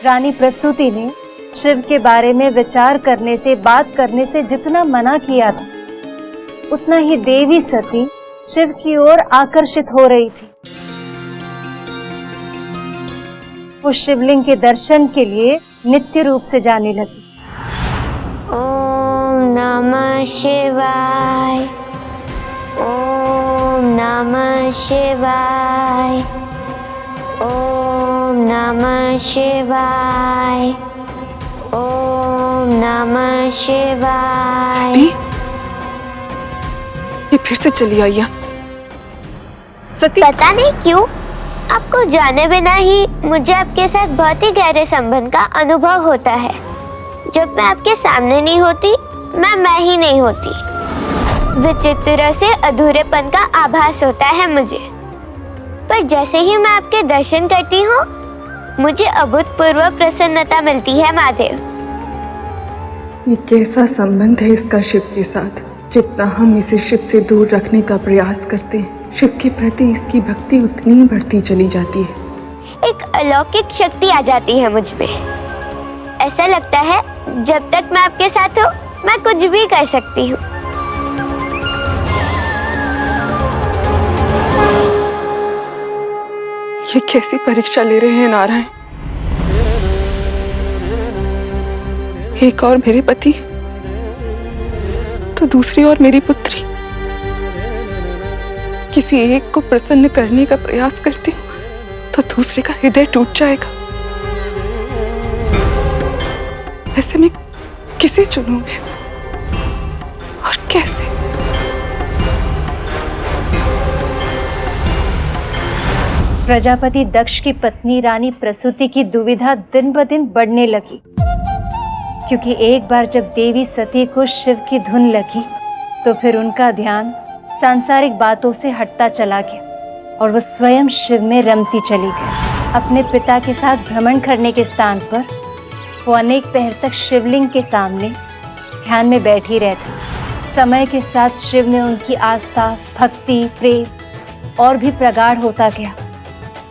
रानी प्रसूति ने शिव के बारे में विचार करने से, बात करने से जितना मना किया था, उतना ही देवी सती शिव की ओर आकर्षित हो रही थी। वो शिवलिंग के दर्शन के लिए नित्य रूप से जाने लगी। ओम नमः शिवाय, ओम नमः शिवाय, ओम नमः शिवाय, ओम नमः शिवाय। सती, ये फिर से चली आई है। सती, पता नहीं क्यों आपको जाने बिना ही मुझे आपके साथ बहुत ही गहरे संबंध का अनुभव होता है। जब मैं आपके सामने नहीं होती, मैं ही नहीं होती। विचित्र से अधूरेपन का आभास होता है मुझे। पर जैसे ही मैं आपके दर्शन करती हूँ, मुझे अभूतपूर्व प्रसन्नता मिलती है महादेव। ये कैसा संबंध है इसका शिव के साथ? जितना हम इसे शिव से दूर रखने का प्रयास करते हैं, शिव के प्रति इसकी भक्ति उतनी ही बढ़ती चली जाती है। एक अलौकिक शक्ति आ जाती है मुझ में। ऐसा लगता है जब तक मैं आपके साथ हूँ, मैं कुछ भी कर सकती हूँ। ये कैसी परीक्षा ले रहे हैं नारायण? एक और मेरे पति, तो दूसरी ओर मेरी पुत्री। किसी एक को प्रसन्न करने का प्रयास करती हूँ तो दूसरे का हृदय टूट जाएगा। ऐसे में किसे चुनूंगी और कैसे? प्रजापति दक्ष की पत्नी रानी प्रसूति की दुविधा दिन ब दिन बढ़ने लगी, क्योंकि एक बार जब देवी सती को शिव की धुन लगी तो फिर उनका ध्यान सांसारिक बातों से हटता चला गया और वो स्वयं शिव में रमती चली गई। अपने पिता के साथ भ्रमण करने के स्थान पर वो अनेक पहर तक शिवलिंग के सामने ध्यान में बैठी रहती। समय के साथ शिव में उनकी आस्था, भक्ति, प्रेम और भी प्रगाढ़ होता गया।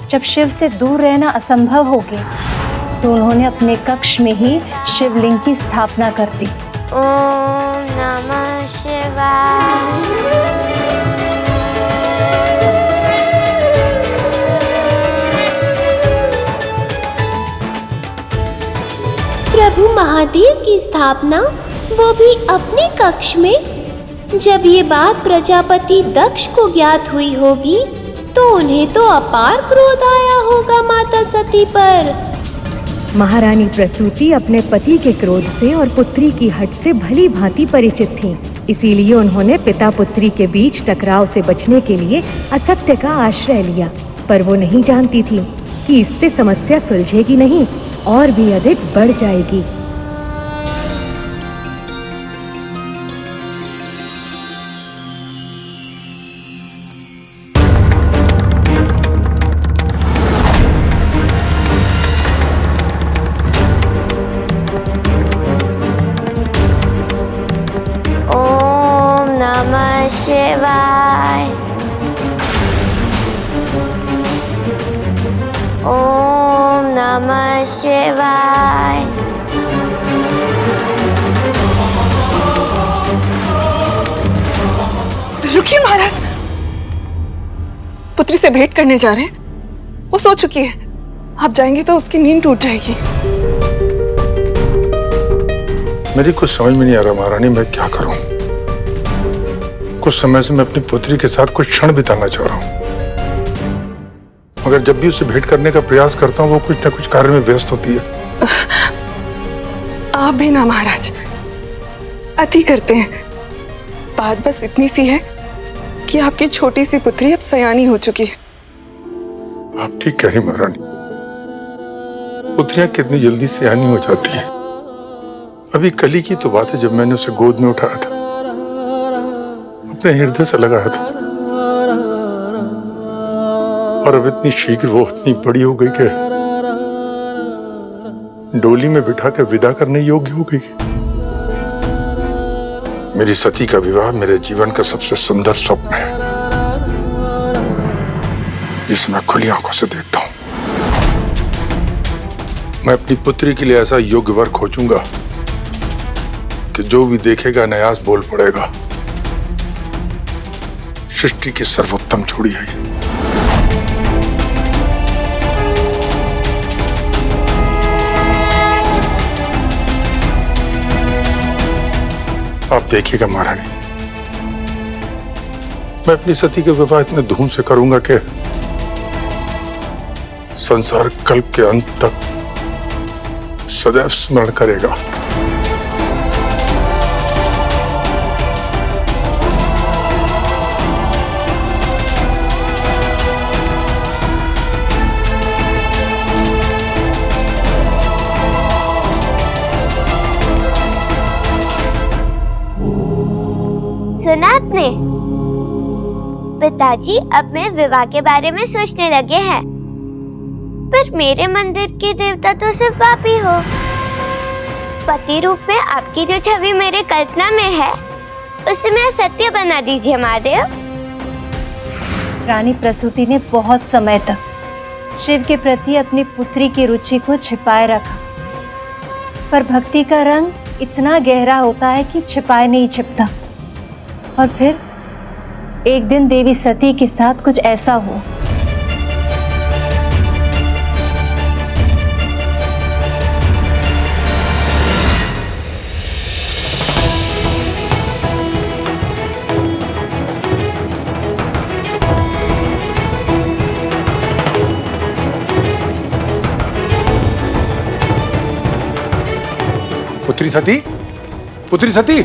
जब शिव से दूर रहना असंभव हो गया तो उन्होंने अपने कक्ष में ही शिवलिंग की स्थापना कर दी। ओम नमः शिवाय। प्रभु महादेव की स्थापना, वो भी अपने कक्ष में। जब ये बात प्रजापति दक्ष को ज्ञात हुई होगी तो उन्हें तो अपार क्रोध आया होगा माता सती पर। महारानी प्रसूति अपने पति के क्रोध से और पुत्री की हट से भली भांति परिचित थीं। इसीलिए उन्होंने पिता पुत्री के बीच टकराव से बचने के लिए असत्य का आश्रय लिया। पर वो नहीं जानती थी कि इससे समस्या सुलझेगी नहीं और भी अधिक बढ़ जाएगी। ओम नमः शिवाय, ओम नमः शिवाय। रुकिए महाराज, पुत्री से भेंट करने जा रहे हैं। वो सो चुकी है, आप जाएंगे तो उसकी नींद टूट जाएगी। मेरी कुछ समझ में नहीं आ रहा महारानी, मैं क्या करूं? कुछ समय से मैं अपनी पुत्री के साथ कुछ क्षण बिताना चाह रहा हूं, मगर जब भी उसे भेंट करने का प्रयास करता हूं वो कुछ न कुछ कार्य में व्यस्त होती है। आप भी ना महाराज, अति करते हैं। बात बस इतनी सी है कि आपकी छोटी सी पुत्री अब सयानी हो चुकी है। आप ठीक कह रही महारानी, पुत्रियां कितनी जल्दी सयानी हो जाती है। अभी कल ही की तो बात है जब मैंने उसे गोद में उठाया था, अपने हृदय से लगाया था, और अब इतनी शीघ्र वो इतनी बड़ी हो गई कि डोली में बिठा कर विदा करने योग्य हो गई। मेरी सती का विवाह मेरे जीवन का सबसे सुंदर स्वप्न है, जिसे मैं खुली आंखों से देखता हूं। मैं अपनी पुत्री के लिए ऐसा योग्य वर खोजूंगा कि जो भी देखेगा नयास बोल पड़ेगा, सृष्टि की सर्वोत्तम जोड़ी है ये। आप देखिएगा महारानी, मैं अपनी सती के विवाह इतने धूम से करूंगा कि संसार कल्प के अंत तक सदैव स्मरण करेगा। सुना आपने? पिताजी अब मैं विवाह के बारे में सोचने लगे हैं। पर मेरे मंदिर के देवता तो सिर्फ आप ही हो। पति रूप में आपकी जो छवि मेरे कल्पना में है, उसे मैं सत्य बना दीजिए महादेव। रानी प्रसूति ने बहुत समय तक शिव के प्रति अपनी पुत्री की रुचि को छिपाए रखा, पर भक्ति का रंग इतना गहरा होता है कि छिपाए नहीं छिपता। और फिर एक दिन देवी सती के साथ कुछ ऐसा हुआ। पुत्री सती, पुत्री सती,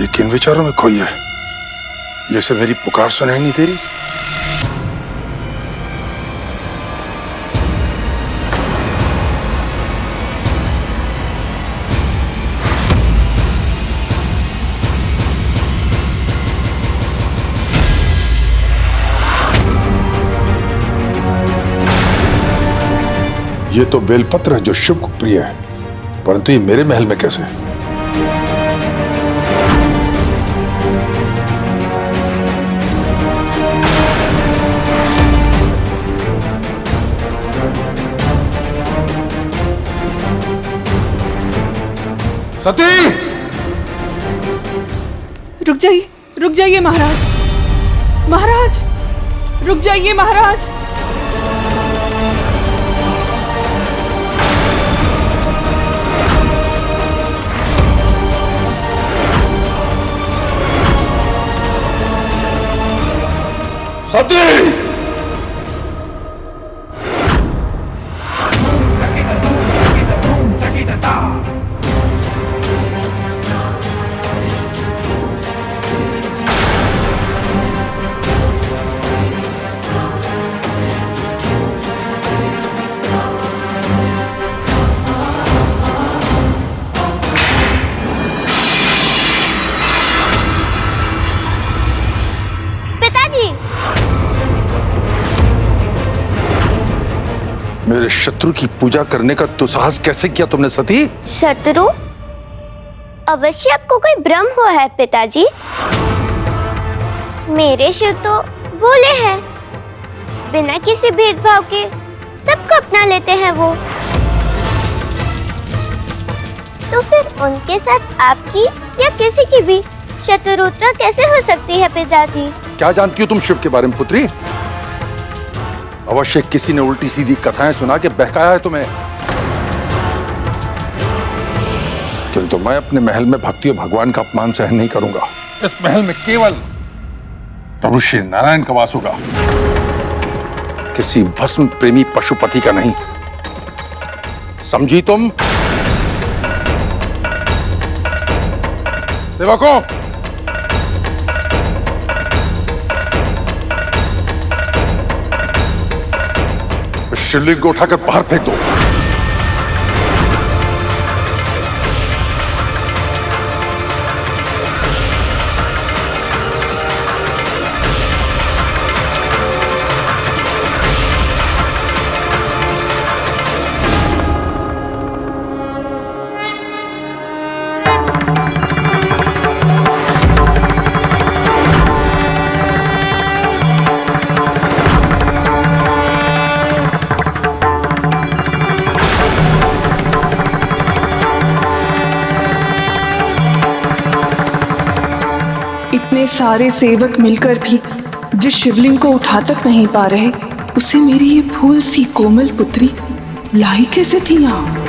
ये किन विचारों में खोई है? जैसे मेरी पुकार सुनाई नहीं दे रही। ये तो बेलपत्र है जो शिव को प्रिय है, परंतु ये मेरे महल में कैसे? सती! रुक जाइए महाराज, महाराज, रुक जाइए महाराज। सती! मेरे शत्रु की पूजा करने का दुस्साहस कैसे किया तुमने सती? शत्रु? अवश्य आपको कोई भ्रम हुआ है पिताजी। मेरे शिव तो भोले हैं, बिना किसी भेदभाव के सबको अपना लेते हैं वो। तो फिर उनके साथ आपकी या किसी की भी शत्रुता कैसे हो सकती है पिताजी? क्या जानती हो तुम शिव के बारे में पुत्री? अवश्य किसी ने उल्टी सीधी कथाएं सुना के बहकाया है तुम्हें। किंतु मैं अपने महल में भक्ति और भगवान का अपमान सहन नहीं करूंगा। इस महल में केवल प्रभु श्री नारायण का वास होगा, किसी भस्म प्रेमी पशुपति का नहीं। समझी तुम? सेवकों, शिवलिंग को उठाकर बाहर फेंक दो। इतने सारे सेवक मिलकर भी जिस शिवलिंग को उठा तक नहीं पा रहे, उसे मेरी ये फूल सी कोमल पुत्री लाई कैसे थी यहाँ?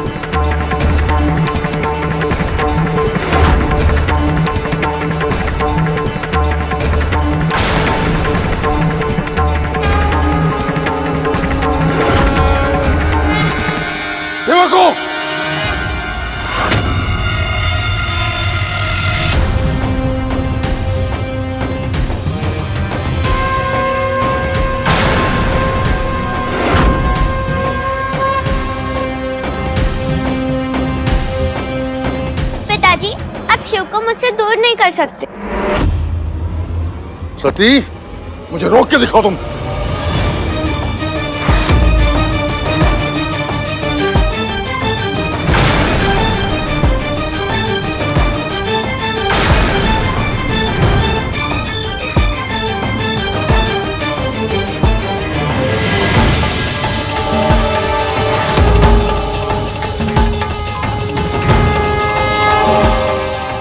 सेवकों, पिताजी, आप शिव को मुझसे दूर नहीं कर सकते। सती, मुझे रोक के दिखाओ तुम।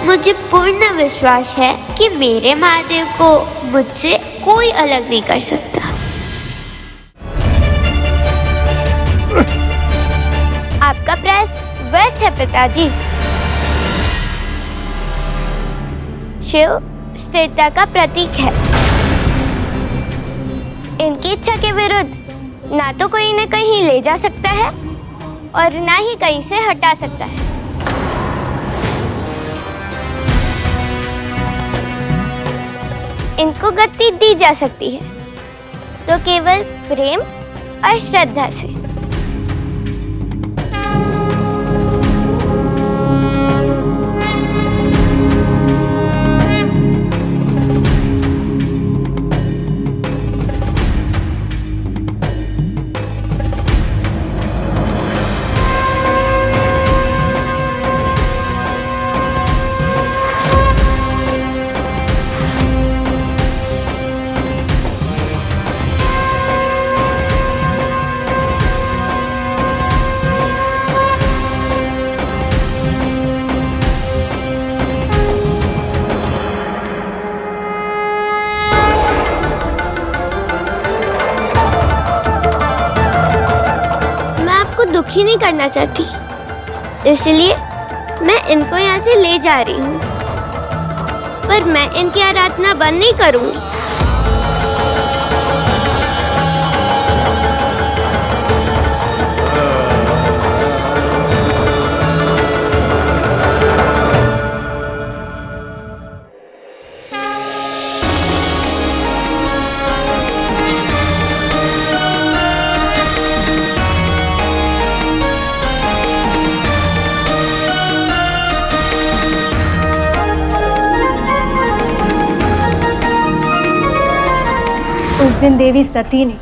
मुझे पूर्ण विश्वास है कि मेरे महादेव को मुझसे कोई अलग नहीं कर सकता। आपका प्रयास व्यर्थ है पिताजी। शिव स्थिरता का प्रतीक है। इनकी इच्छा के विरुद्ध ना तो कोई इन्हें कहीं ले जा सकता है और ना ही कहीं से हटा सकता है। इनको गति दी जा सकती है तो केवल प्रेम और श्रद्धा से। दुखी नहीं करना चाहती, इसलिए मैं इनको यहाँ से ले जा रही हूँ, पर मैं इनकी आराधना बंद नहीं करूँगी। उस दिन देवी सती ने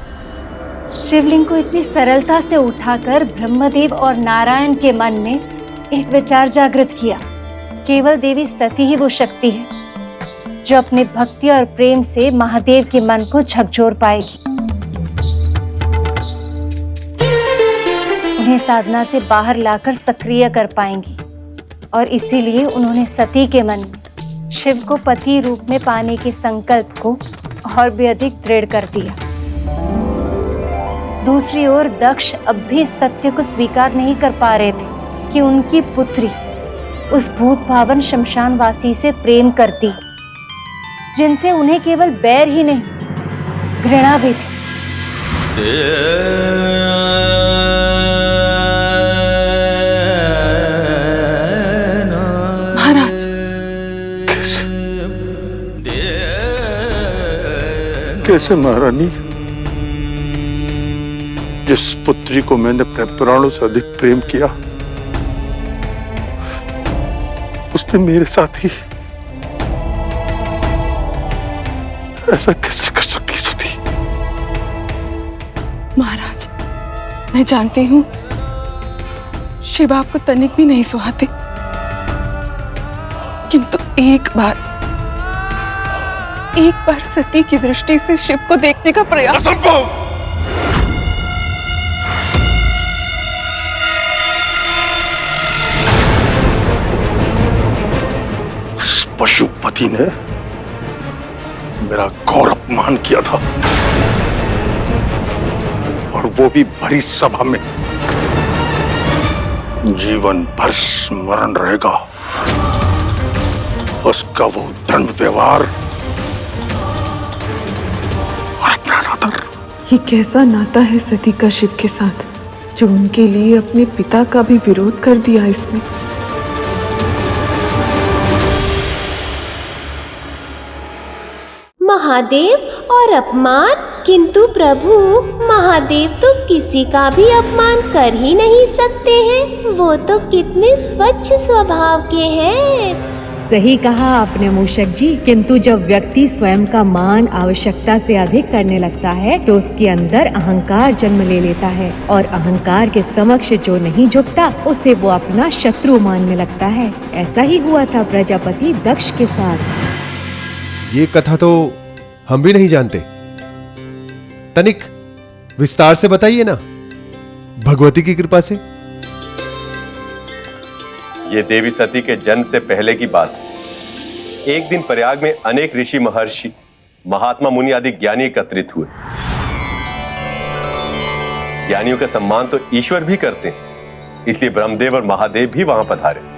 शिवलिंग को इतनी सरलता से उठाकर ब्रह्मदेव और नारायण के मन में एक विचार जागृत किया। केवल देवी सती ही वो शक्ति है जो अपने भक्ति और प्रेम से महादेव के मन को झकझोर पाएगी। उन्हें साधना से बाहर लाकर सक्रिय कर पाएंगी और इसीलिए उन्होंने सती के मन में शिव को पति रूप में पाने के संकल्प को और भी अधिक दृढ़ कर दिया। दूसरी ओर दक्ष अब भी सत्य को स्वीकार नहीं कर पा रहे थे कि उनकी पुत्री उस भूत भावन शमशानवासी से प्रेम करती, जिनसे उन्हें केवल बैर ही नहीं घृणा भी थी। महाराज, कैसे महारानी? जिस पुत्री को मैंने अपने प्राणों से अधिक प्रेम किया, उसने मेरे साथ ही ऐसा कैसे कर सकती सती? महाराज, मैं जानती हूँ शिव आपको तनिक भी नहीं सुहाते, किंतु एक बार सती की दृष्टि से शिव को देखने का प्रयास। असंभव! उस पशुपति ने मेरा घोर अपमान किया था, और वो भी भरी सभा में। जीवन भर स्मरण रहेगा उसका वो दंड व्यवहार और अपना नाता। ये कैसा नाता है सती का शिव के साथ, जो उनके लिए अपने पिता का भी विरोध कर दिया इसने। महादेव और अपमान, किंतु प्रभु महादेव तो किसी का भी अपमान कर ही नहीं सकते हैं। वो तो कितने स्वच्छ स्वभाव के हैं। सही कहा आपने मूषक जी, किंतु जब व्यक्ति स्वयं का मान आवश्यकता से अधिक करने लगता है तो उसके अंदर अहंकार जन्म ले लेता है, और अहंकार के समक्ष जो नहीं झुकता उसे वो अपना शत्रु मानने लगता है। ऐसा ही हुआ था प्रजापति दक्ष के साथ। ये कथा तो हम भी नहीं जानते, तनिक विस्तार से बताइए ना, भगवती की कृपा से। ये देवी सती के जन्म से पहले की बात है। एक दिन प्रयाग में अनेक ऋषि, महर्षि, महात्मा, मुनि आदि ज्ञानी एकत्रित हुए। ज्ञानियों का सम्मान तो ईश्वर भी करते हैं, इसलिए ब्रह्मदेव और महादेव भी वहां पधारे।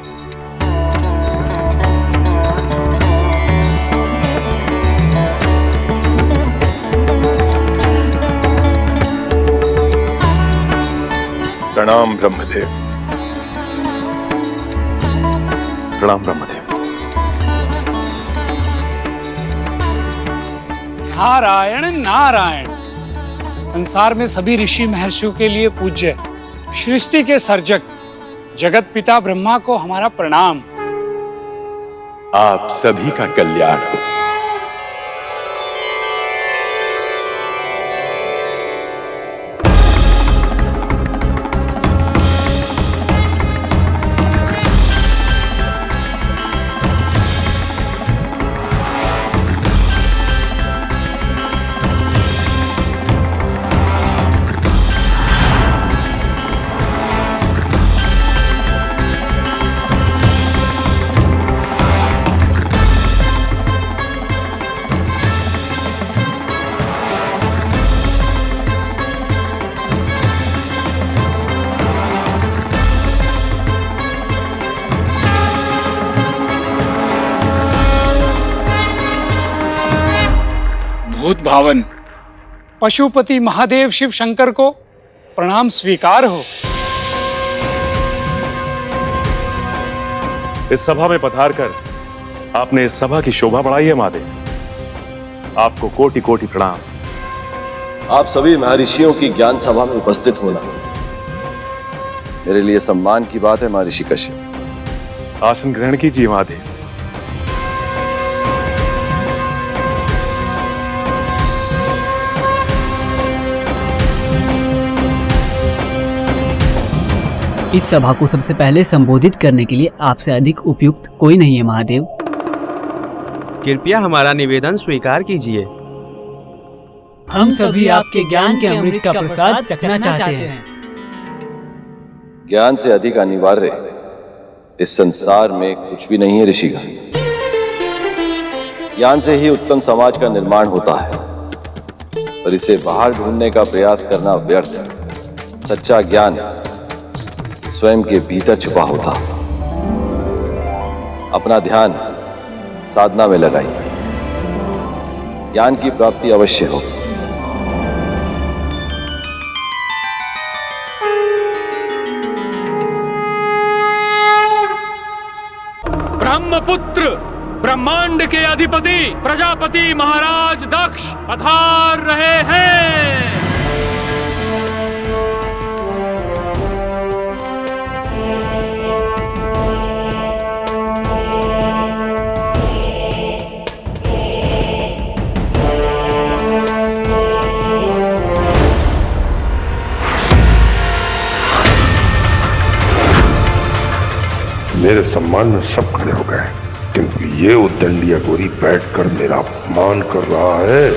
प्रणाम ब्रह्मदेव। प्रणाम ब्रह्मदेव। नारायण नारायण। संसार में सभी ऋषि महर्षियों के लिए पूज्य सृष्टि के सर्जक जगत पिता ब्रह्मा को हमारा प्रणाम। आप सभी का कल्याण हो। भूत भावन पशुपति महादेव शिव शंकर को प्रणाम स्वीकार हो। इस सभा में पधार कर आपने इस सभा की शोभा बढ़ाई है महादेव। आपको कोटि कोटि प्रणाम। आप सभी महर्षियों की ज्ञान सभा में उपस्थित होना मेरे लिए सम्मान की बात है। महर्षि कश्यप, आसन ग्रहण कीजिए महादेव। इस सभा को सबसे पहले संबोधित करने के लिए आपसे अधिक उपयुक्त कोई नहीं है महादेव। कृपया हमारा निवेदन स्वीकार कीजिए। हम सभी आपके ज्ञान के अमृत का प्रसाद चखना चाहते हैं। ज्ञान से अधिक अनिवार्य इस संसार में कुछ भी नहीं है ऋषिगण। ज्ञान से ही उत्तम समाज का निर्माण होता है, पर इसे बाहर ढूंढने का प्रयास करना व्यर्थ है। सच्चा ज्ञान स्वयं के भीतर छुपा होता। अपना ध्यान साधना में लगाइए, ज्ञान की प्राप्ति अवश्य हो। ब्रह्मपुत्र, ब्रह्मांड के अधिपति प्रजापति महाराज दक्ष पधार रहे हैं। मेरे सम्मान में सब खड़े हो गए, किंतु ये उद्दंडी अघोरी बैठकर मेरा अपमान कर रहा है।